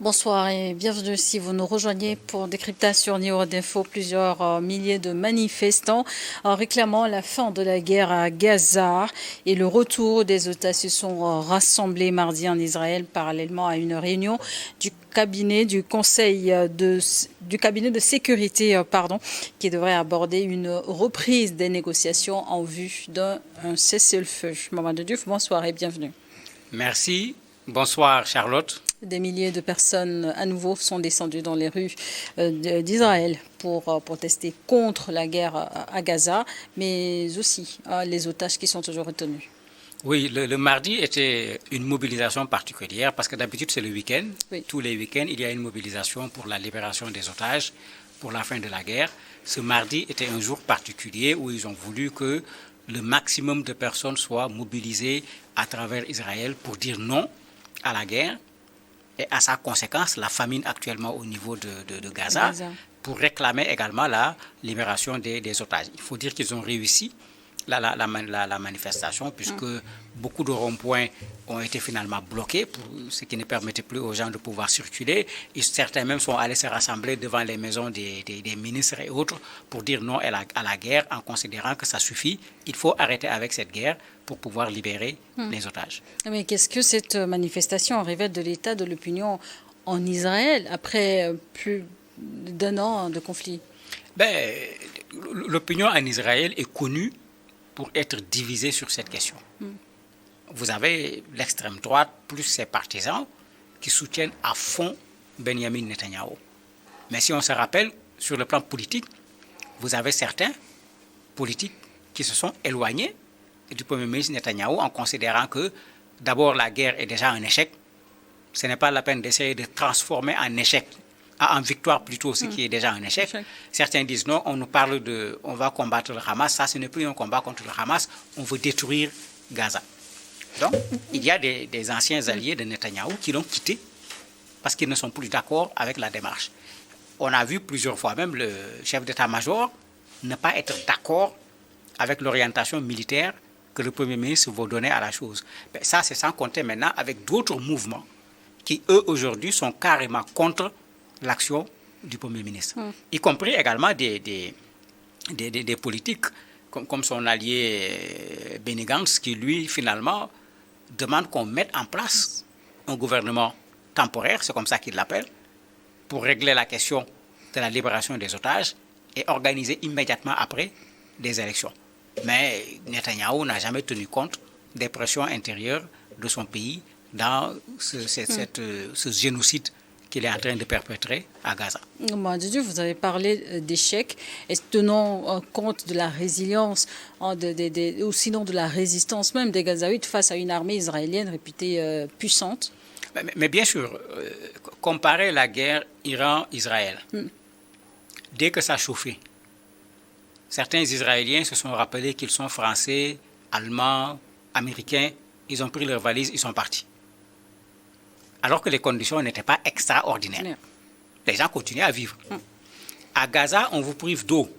Bonsoir et bienvenue si vous nous rejoignez pour Décryptation Numéro d'Info. Plusieurs milliers de manifestants réclamant la fin de la guerre à Gaza et le retour des otages se sont rassemblés mardi en Israël parallèlement à une réunion du cabinet du cabinet de sécurité qui devrait aborder une reprise des négociations en vue d'un cessez-le-feu. Mamadou Diouf, bonsoir et bienvenue. Merci. Bonsoir Charlotte. Des milliers de personnes à nouveau sont descendues dans les rues d'Israël pour protester contre la guerre à Gaza, mais aussi les otages qui sont toujours retenus. Oui, le mardi était une mobilisation particulière parce que d'habitude c'est le week-end. Oui. Tous les week-ends, il y a une mobilisation pour la libération des otages, pour la fin de la guerre. Ce mardi était un jour particulier où ils ont voulu que le maximum de personnes soient mobilisées à travers Israël pour dire non à la guerre et à sa conséquence, la famine actuellement au niveau de Gaza, pour réclamer également la libération des otages. Il faut dire qu'ils ont réussi la manifestation, puisque beaucoup de ronds-points ont été finalement bloqués, ce qui ne permettait plus aux gens de pouvoir circuler. Et certains même sont allés se rassembler devant les maisons des ministres et autres pour dire non à la guerre, en considérant que ça suffit. Il faut arrêter avec cette guerre pour pouvoir libérer les otages. Mais qu'est-ce que cette manifestation révèle de l'état de l'opinion en Israël après plus d'un an de conflit? L'opinion en Israël est connue pour être divisée sur cette question. Vous avez l'extrême droite plus ses partisans qui soutiennent à fond Benjamin Netanyahou. Mais si on se rappelle, sur le plan politique, vous avez certains politiques qui se sont éloignés du Premier ministre Netanyahou en considérant que d'abord la guerre est déjà un échec. Ce n'est pas la peine d'essayer de transformer en échec, en victoire plutôt, ce qui est déjà un échec. Certains disent non, on nous parle on va combattre le Hamas. Ça, ce n'est plus un combat contre le Hamas, on veut détruire Gaza. Donc, il y a des anciens alliés de Netanyahou qui l'ont quitté parce qu'ils ne sont plus d'accord avec la démarche. On a vu plusieurs fois même le chef d'état-major ne pas être d'accord avec l'orientation militaire que le Premier ministre veut donner à la chose. Ça, c'est sans compter maintenant avec d'autres mouvements qui, eux, aujourd'hui, sont carrément contre l'action du Premier ministre, y compris également des politiques comme son allié Benny Gantz, qui lui, finalement, demande qu'on mette en place un gouvernement temporaire, c'est comme ça qu'il l'appelle, pour régler la question de la libération des otages et organiser immédiatement après des élections. Mais Netanyahou n'a jamais tenu compte des pressions intérieures de son pays dans ce génocide qu'il est en train de perpétrer à Gaza. Vous avez parlé d'échec. Est-ce tenant compte de la résilience, ou sinon de la résistance même des Gazaouites face à une armée israélienne réputée puissante? Mais bien sûr, comparer la guerre Iran-Israël, dès que ça chauffait, certains Israéliens se sont rappelés qu'ils sont français, allemands, américains, ils ont pris leurs valises, ils sont partis. Alors que les conditions n'étaient pas extraordinaires. Les gens continuaient à vivre. À Gaza, on vous prive d'eau,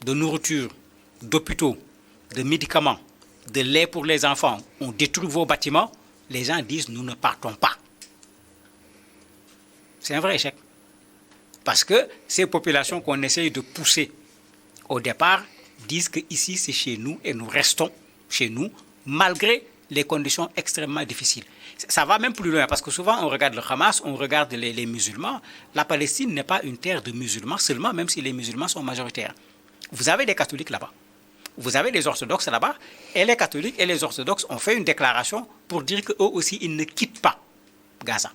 de nourriture, d'hôpitaux, de médicaments, de lait pour les enfants. On détruit vos bâtiments. Les gens disent, nous ne partons pas. C'est un vrai échec. Parce que ces populations qu'on essaye de pousser au départ disent qu'ici c'est chez nous et nous restons chez nous malgré les conditions extrêmement difficiles. Ça va même plus loin parce que souvent on regarde le Hamas, on regarde les musulmans. La Palestine n'est pas une terre de musulmans seulement, même si les musulmans sont majoritaires. Vous avez des catholiques là-bas, vous avez des orthodoxes là-bas, et les catholiques et les orthodoxes ont fait une déclaration pour dire qu'eux aussi ils ne quittent pas Gaza.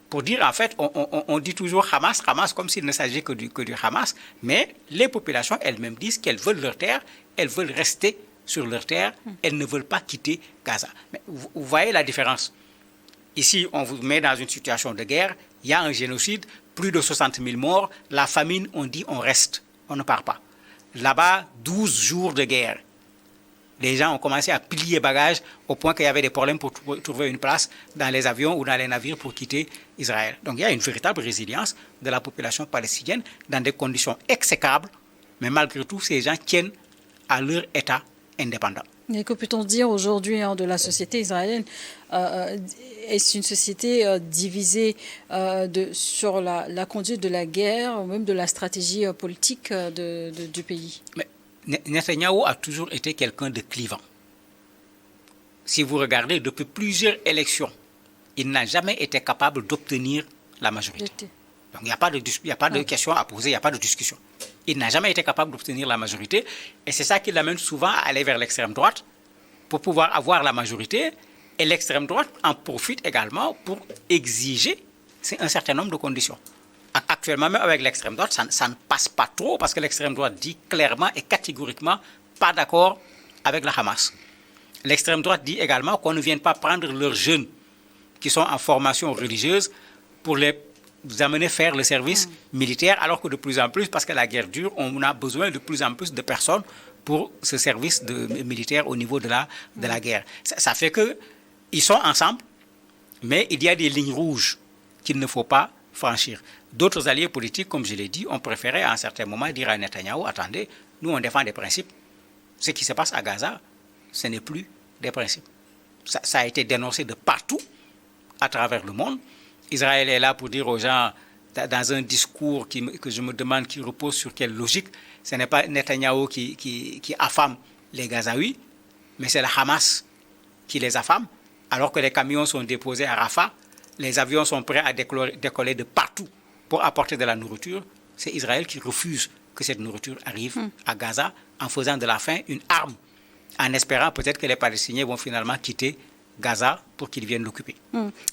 Pour dire en fait, on dit toujours Hamas, Hamas comme s'il ne s'agit que du Hamas, mais les populations elles-mêmes disent qu'elles veulent leur terre, elles veulent rester sur leur terre, elles ne veulent pas quitter Gaza. Mais vous voyez la différence. Ici, on vous met dans une situation de guerre, il y a un génocide, plus de 60 000 morts, la famine, on dit on reste, on ne part pas. Là-bas, 12 jours de guerre. Les gens ont commencé à plier bagages au point qu'il y avait des problèmes pour trouver une place dans les avions ou dans les navires pour quitter Israël. Donc il y a une véritable résilience de la population palestinienne dans des conditions exécrables, mais malgré tout, ces gens tiennent à leur État indépendant. Et que peut-on dire aujourd'hui de la société israélienne? Est-ce une société divisée sur la conduite de la guerre ou même de la stratégie politique du pays? Mais Netanyahou a toujours été quelqu'un de clivant. Si vous regardez, depuis plusieurs élections, il n'a jamais été capable d'obtenir la majorité. Donc il n'y a pas de question à poser, il n'y a pas de discussion. Il n'a jamais été capable d'obtenir la majorité et c'est ça qui l'amène souvent à aller vers l'extrême droite pour pouvoir avoir la majorité. Et l'extrême droite en profite également pour exiger un certain nombre de conditions. Actuellement, même avec l'extrême droite, ça ne passe pas trop parce que l'extrême droite dit clairement et catégoriquement pas d'accord avec la Hamas. L'extrême droite dit également qu'on ne vienne pas prendre leurs jeunes qui sont en formation religieuse pour les amener faire le service militaire, alors que de plus en plus, parce que la guerre dure, on a besoin de plus en plus de personnes pour ce service militaire au niveau de la guerre. Ça fait qu'ils sont ensemble, mais il y a des lignes rouges qu'il ne faut pas franchir. D'autres alliés politiques, comme je l'ai dit, ont préféré à un certain moment dire à Netanyahou, attendez, nous on défend des principes. Ce qui se passe à Gaza, ce n'est plus des principes. Ça a été dénoncé de partout à travers le monde. Israël est là pour dire aux gens, dans un discours que je me demande qui repose sur quelle logique, ce n'est pas Netanyahou qui affame les Gazaouis, mais c'est la Hamas qui les affame, alors que les camions sont déposés à Rafah, les avions sont prêts à décoller de partout pour apporter de la nourriture. C'est Israël qui refuse que cette nourriture arrive à Gaza en faisant de la faim une arme, en espérant peut-être que les Palestiniens vont finalement quitter Gaza pour qu'ils viennent l'occuper.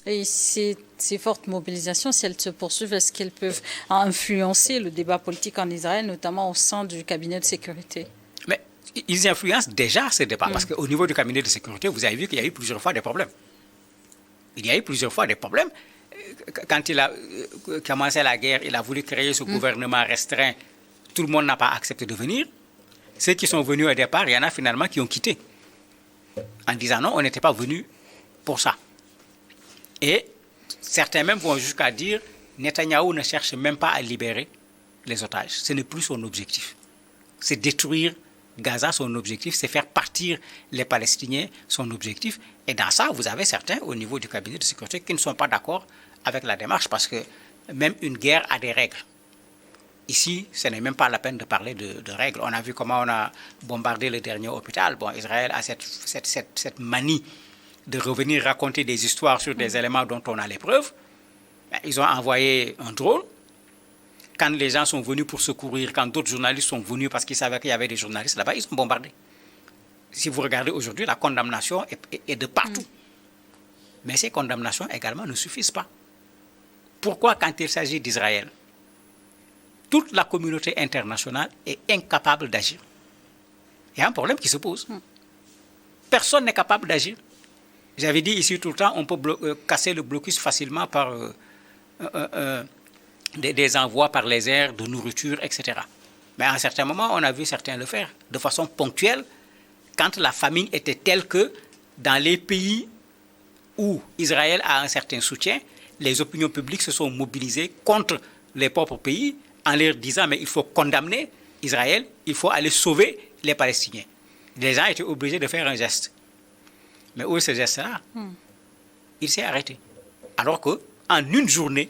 Et ces fortes mobilisations, si elles se poursuivent, est-ce qu'elles peuvent influencer le débat politique en Israël, notamment au sein du cabinet de sécurité? Mais ils influencent déjà ce débat, parce qu'au niveau du cabinet de sécurité, vous avez vu qu'il y a eu plusieurs fois des problèmes. Il y a eu plusieurs fois des problèmes. Quand il a commencé la guerre, il a voulu créer ce gouvernement restreint. Tout le monde n'a pas accepté de venir. Ceux qui sont venus au départ, il y en a finalement qui ont quitté, en disant non, on n'était pas venus pour ça. Et certains même vont jusqu'à dire Netanyahou ne cherche même pas à libérer les otages. Ce n'est plus son objectif. C'est détruire Gaza, son objectif, c'est faire partir les Palestiniens, son objectif. Et dans ça, vous avez certains au niveau du cabinet de sécurité qui ne sont pas d'accord avec la démarche, parce que même une guerre a des règles. Ici, ce n'est même pas la peine de parler de règles. On a vu comment on a bombardé le dernier hôpital. Bon, Israël a cette manie de revenir raconter des histoires sur des éléments dont on a les preuves. Ils ont envoyé un drone. Quand les gens sont venus pour secourir, quand d'autres journalistes sont venus parce qu'ils savaient qu'il y avait des journalistes là-bas, ils ont bombardé. Si vous regardez aujourd'hui, la condamnation est de partout. Mais ces condamnations également ne suffisent pas. Pourquoi, quand il s'agit d'Israël, toute la communauté internationale est incapable d'agir? Il y a un problème qui se pose. Personne n'est capable d'agir. J'avais dit ici tout le temps, on peut casser le blocus facilement par des envois par les airs de nourriture, etc. Mais à un certain moment, on a vu certains le faire de façon ponctuelle, quand la famine était telle que dans les pays où Israël a un certain soutien, les opinions publiques se sont mobilisées contre les propres pays en leur disant mais il faut condamner Israël, il faut aller sauver les Palestiniens. Les gens étaient obligés de faire un geste. Mais où est ce geste-là? Il s'est arrêté. Alors qu'en une journée,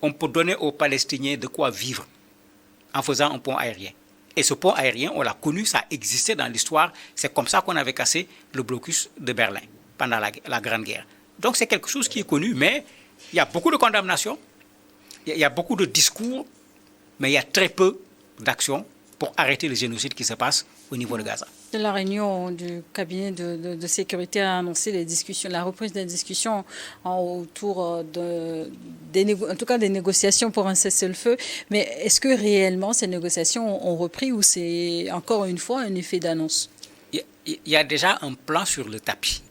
on peut donner aux Palestiniens de quoi vivre en faisant un pont aérien. Et ce pont aérien, on l'a connu, ça existait dans l'histoire. C'est comme ça qu'on avait cassé le blocus de Berlin pendant la Grande Guerre. Donc c'est quelque chose qui est connu, mais il y a beaucoup de condamnations, il y a beaucoup de discours, mais il y a très peu d'actions pour arrêter le génocide qui se passe au niveau de Gaza. La réunion du cabinet de sécurité a annoncé la reprise des discussions autour en tout cas des négociations pour un cessez-le-feu. Mais est-ce que réellement ces négociations ont repris ou c'est encore une fois un effet d'annonce? Il y a déjà un plan sur le tapis.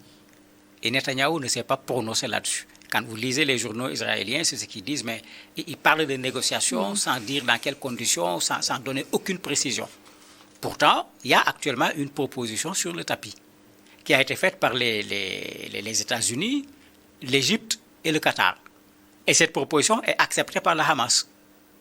Et Netanyahou ne s'est pas prononcé là-dessus. Quand vous lisez les journaux israéliens, c'est ce qu'ils disent, mais ils parlent de négociations sans dire dans quelles conditions, sans donner aucune précision. Pourtant, il y a actuellement une proposition sur le tapis qui a été faite par les États-Unis, l'Égypte et le Qatar. Et cette proposition est acceptée par la Hamas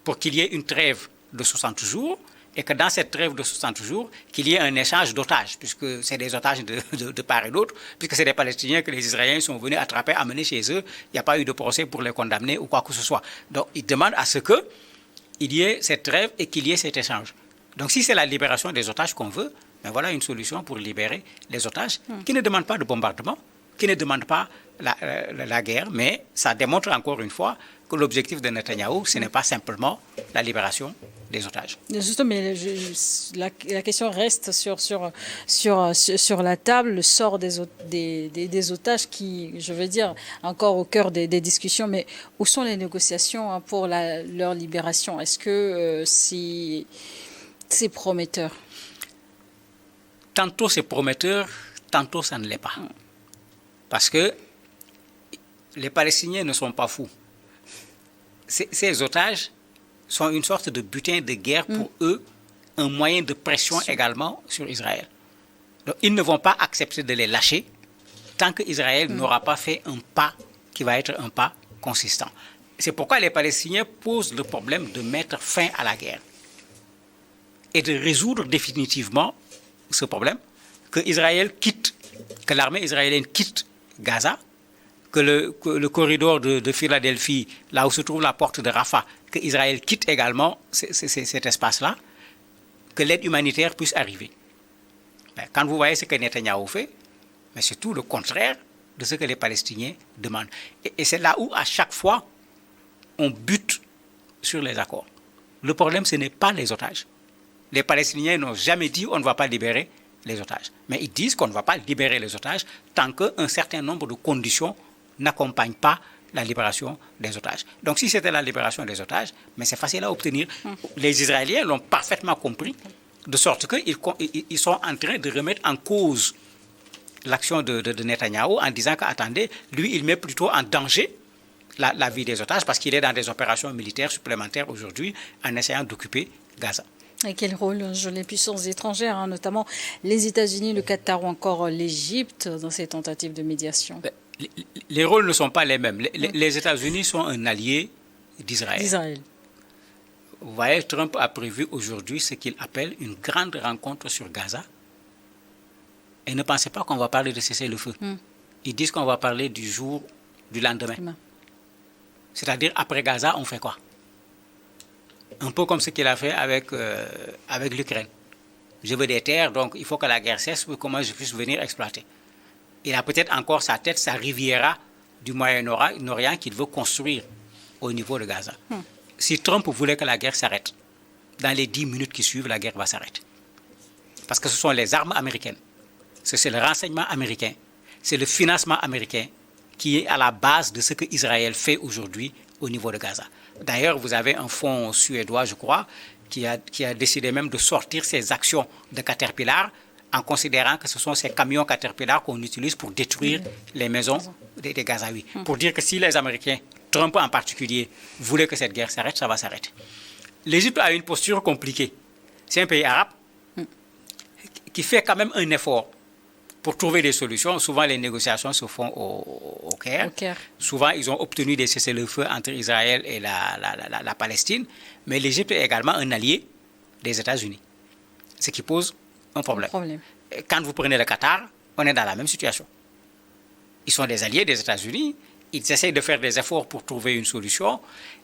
pour qu'il y ait une trêve de 60 jours et que dans cette trêve de 60 jours, qu'il y ait un échange d'otages, puisque c'est des otages de part et d'autre, puisque c'est des Palestiniens que les Israéliens sont venus attraper, amener chez eux. Il n'y a pas eu de procès pour les condamner ou quoi que ce soit. Donc, ils demandent à ce qu'il y ait cette trêve et qu'il y ait cet échange. Donc, si c'est la libération des otages qu'on veut, ben voilà une solution pour libérer les otages qui ne demandent pas de bombardement, qui ne demandent pas la guerre, mais ça démontre encore une fois que l'objectif de Netanyahou, ce n'est pas simplement la libération des otages. Justement, mais la question reste sur la table, le sort des otages qui, je veux dire, encore au cœur des discussions, mais où sont les négociations pour leur libération? Est-ce que c'est prometteur? Tantôt c'est prometteur, tantôt ça ne l'est pas. Parce que les Palestiniens ne sont pas fous. Ces otages sont une sorte de butin de guerre pour eux, un moyen de pression également sur Israël. Donc ils ne vont pas accepter de les lâcher tant qu'Israël n'aura pas fait un pas qui va être un pas consistant. C'est pourquoi les Palestiniens posent le problème de mettre fin à la guerre et de résoudre définitivement ce problème, que l'armée israélienne quitte Gaza, que le corridor de Philadelphie, là où se trouve la porte de Rafah, que Israël quitte également cet espace-là, que l'aide humanitaire puisse arriver. Mais quand vous voyez ce que Netanyahou fait, mais c'est tout le contraire de ce que les Palestiniens demandent. Et c'est là où, à chaque fois, on bute sur les accords. Le problème, ce n'est pas les otages. Les Palestiniens n'ont jamais dit on ne va pas libérer les otages. Mais ils disent qu'on ne va pas libérer les otages tant qu'un certain nombre de conditions n'accompagnent pas la libération des otages. Donc si c'était la libération des otages, mais c'est facile à obtenir. Les Israéliens l'ont parfaitement compris, de sorte qu'ils sont en train de remettre en cause l'action de Netanyahou en disant qu'attendez, lui, il met plutôt en danger la vie des otages parce qu'il est dans des opérations militaires supplémentaires aujourd'hui en essayant d'occuper Gaza. Et quel rôle jouent les puissances étrangères, notamment les États-Unis, le Qatar ou encore l'Égypte dans ces tentatives de médiation? Les rôles ne sont pas les mêmes. Les États-Unis sont un allié d'Israël. Vous voyez, Trump a prévu aujourd'hui ce qu'il appelle une grande rencontre sur Gaza. Et ne pensez pas qu'on va parler de cessez-le-feu. Ils disent qu'on va parler du lendemain. C'est-à-dire, après Gaza, on fait quoi? Un peu comme ce qu'il a fait avec l'Ukraine. Je veux des terres, donc il faut que la guerre cesse pour que moi je puisse venir exploiter. Il a peut-être encore sa riviera du Moyen-Orient qu'il veut construire au niveau de Gaza. Si Trump voulait que la guerre s'arrête, dans les 10 minutes qui suivent, la guerre va s'arrêter. Parce que ce sont les armes américaines, c'est le renseignement américain, c'est le financement américain qui est à la base de ce que Israël fait aujourd'hui au niveau de Gaza. D'ailleurs, vous avez un fonds suédois, je crois, qui a décidé même de sortir ses actions de Caterpillar en considérant que ce sont ces camions Caterpillar qu'on utilise pour détruire les maisons des Gazaouis. Pour dire que si les Américains, Trump en particulier, voulaient que cette guerre s'arrête, ça va s'arrêter. L'Égypte a une posture compliquée. C'est un pays arabe qui fait quand même un effort pour trouver des solutions. Souvent, les négociations se font au Caire. Souvent, ils ont obtenu des cessez-le-feu entre Israël et la Palestine. Mais l'Égypte est également un allié des États-Unis. Ce qui pose un problème. Quand vous prenez le Qatar, on est dans la même situation. Ils sont des alliés des États-Unis. Ils essayent de faire des efforts pour trouver une solution.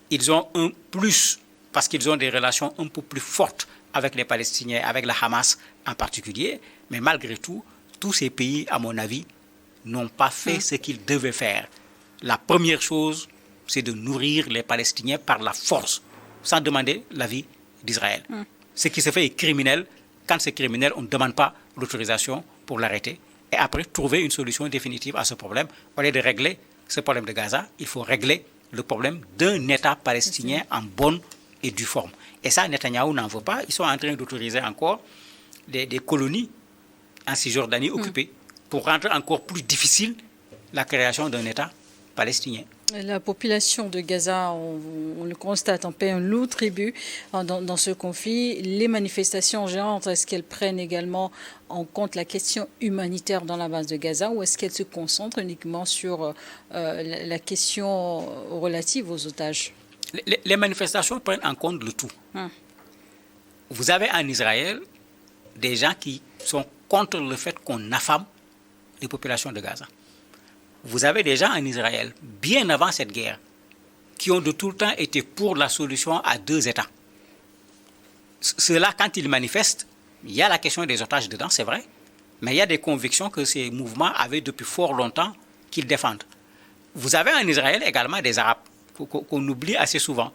Ils ont un plus, parce qu'ils ont des relations un peu plus fortes avec les Palestiniens, avec le Hamas en particulier. Mais malgré tout, tous ces pays, à mon avis, n'ont pas fait ce qu'ils devaient faire. La première chose, c'est de nourrir les Palestiniens par la force, sans demander l'avis d'Israël. Ce qui se fait est criminel. Quand c'est criminel, on ne demande pas l'autorisation pour l'arrêter. Et après, trouver une solution définitive à ce problème. Au lieu de régler ce problème de Gaza, il faut régler le problème d'un État palestinien en bonne et due forme. Et ça, Netanyahou n'en veut pas. Ils sont en train d'autoriser encore des colonies en Cisjordanie occupée pour rendre encore plus difficile la création d'un État palestinien. La population de Gaza, on le constate, en paie un lourd tribut dans ce conflit. Les manifestations géantes, est-ce qu'elles prennent également en compte la question humanitaire dans la base de Gaza ou est-ce qu'elles se concentrent uniquement sur la question relative aux otages? Les manifestations prennent en compte le tout. Vous avez en Israël des gens qui sont contre le fait qu'on affame les populations de Gaza. Vous avez des gens en Israël, bien avant cette guerre, qui ont de tout le temps été pour la solution à 2 États. Ceux-là, quand ils manifestent, il y a la question des otages dedans, c'est vrai, mais il y a des convictions que ces mouvements avaient depuis fort longtemps qu'ils défendent. Vous avez en Israël également des Arabes, qu'on oublie assez souvent,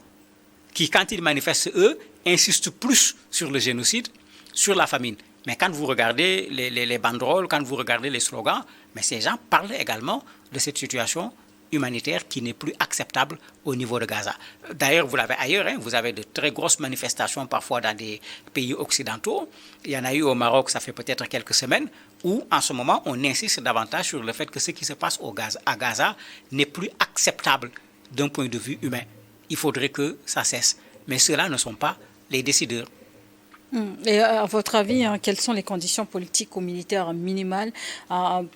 qui, quand ils manifestent, eux, insistent plus sur le génocide, sur la famine. Mais quand vous regardez les banderoles, quand vous regardez les slogans, mais ces gens parlent également de cette situation humanitaire qui n'est plus acceptable au niveau de Gaza. D'ailleurs, vous l'avez ailleurs, hein, vous avez de très grosses manifestations parfois dans des pays occidentaux. Il y en a eu au Maroc, ça fait peut-être quelques semaines, où en ce moment, on insiste davantage sur le fait que ce qui se passe à Gaza n'est plus acceptable d'un point de vue humain. Il faudrait que ça cesse. Mais ceux-là ne sont pas les décideurs. Et à votre avis, quelles sont les conditions politiques ou militaires minimales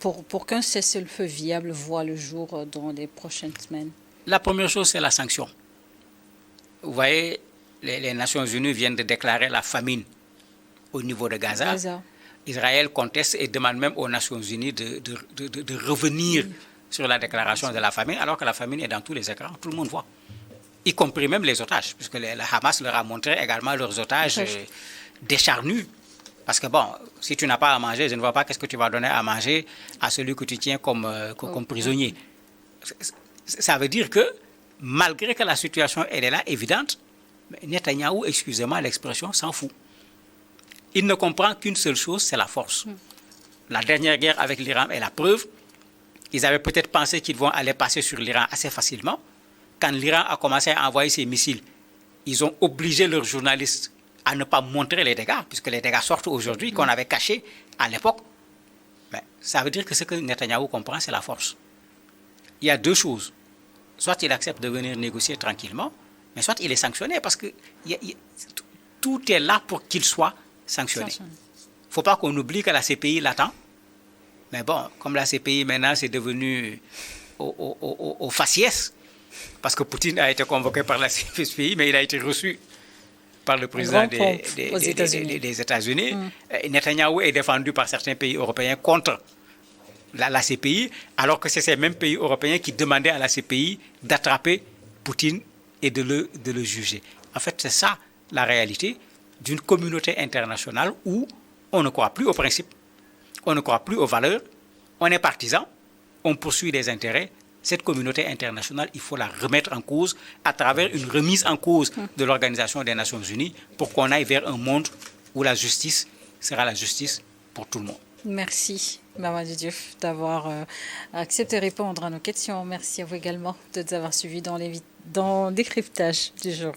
pour qu'un cessez-le-feu viable voie le jour dans les prochaines semaines? La première chose, c'est la sanction. Vous voyez, les Nations Unies viennent de déclarer la famine au niveau de Gaza. Israël conteste et demande même aux Nations Unies de revenir sur la déclaration de la famine, alors que la famine est dans tous les écrans, tout le monde voit. Y compris même les otages, puisque le Hamas leur a montré également leurs otages décharnus. Parce que bon, si tu n'as pas à manger, je ne vois pas qu'est-ce que tu vas donner à manger à celui que tu tiens comme prisonnier. Ça veut dire que, malgré que la situation elle est là, évidente, Netanyahou, excusez-moi l'expression, s'en fout. Il ne comprend qu'une seule chose, c'est la force. La dernière guerre avec l'Iran est la preuve. Ils avaient peut-être pensé qu'ils vont aller passer sur l'Iran assez facilement. Quand l'Iran a commencé à envoyer ses missiles, ils ont obligé leurs journalistes à ne pas montrer les dégâts, puisque les dégâts sortent aujourd'hui, qu'on avait cachés à l'époque. Mais ça veut dire que ce que Netanyahou comprend, c'est la force. Il y a 2 choses. Soit il accepte de venir négocier tranquillement, mais soit il est sanctionné, parce que tout est là pour qu'il soit sanctionné. Il ne faut pas qu'on oublie que la CPI l'attend. Mais bon, comme la CPI maintenant c'est devenu au faciès, parce que Poutine a été convoqué par la CPI, mais il a été reçu par le président des États-Unis. Netanyahou est défendu par certains pays européens contre la CPI, alors que c'est ces mêmes pays européens qui demandaient à la CPI d'attraper Poutine et de le juger. En fait, c'est ça la réalité d'une communauté internationale où on ne croit plus aux principes, on ne croit plus aux valeurs, on est partisan, on poursuit des intérêts. Cette communauté internationale, il faut la remettre en cause à travers une remise en cause de l'Organisation des Nations Unies pour qu'on aille vers un monde où la justice sera la justice pour tout le monde. Merci, Mamadi Diouf, d'avoir accepté de répondre à nos questions. Merci à vous également de nous avoir suivis dans Décryptage du jour.